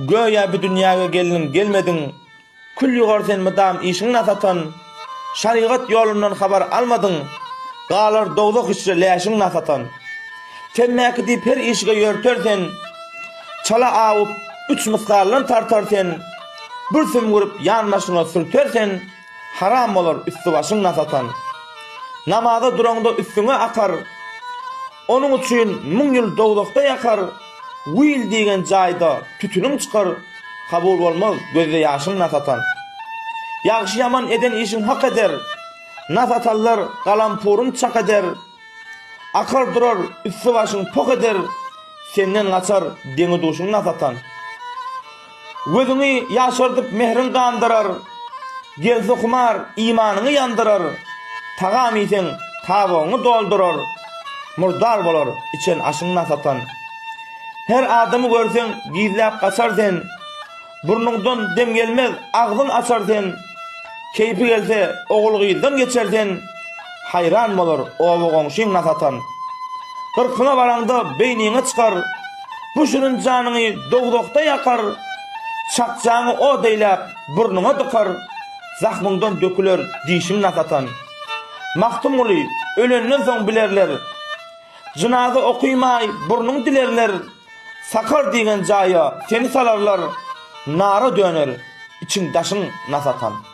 Göya bir dünyaga gelin gelmedin. Külli gorsen mudam işin nasatan. Şariat yolundan habar almadın. Galar dowluk işçi läşin nasatan. Temmäki dip her işige yörtersen, çala awup üç mıskallan tartarsen, bir sümgürüp yanmaşyna sürtersen, haram bolar üstü başyň nasatan. Namaza duranda üstüňe akar, onun üçin 1000 ýyl dowlukda yakar, Wil diýen jaýda tütünüm çykar, kabul bolmaz gözde ýaşyň nasatan. Ýagşy ýaman eden işin hak eder, nasatallar galampurun çak eder, akar durar üstü başyň pok eder, senden gaçar deňi duşyň nasatan. Gözüňi ýaşardyp mehrin gandyrar, gelse kumar imanyny ýandyrar, tagam isen tabagyny doldurar, murdar bolar içen aşyň nasatan. Her adamı görsen gizläp gaçar sen, burnundan dem gelmez agzyn açar sen, keypi gelse ogulgyzdan geçer sen, hayran bolar owa goňşyň nasatan. Kırkına baranda beynine çıkar, bu şunun janyny dowdokda yakar, çakjaňy o deýläp burnuna dıkar, zahmyňdan döküler diýişim nasatan. Maktum uly ölenden soň bilerler, jinaza okuýmay burnuň dilerler, sakar diýen jaýa seni salarlar, nara döner içiň daşyň nasatan.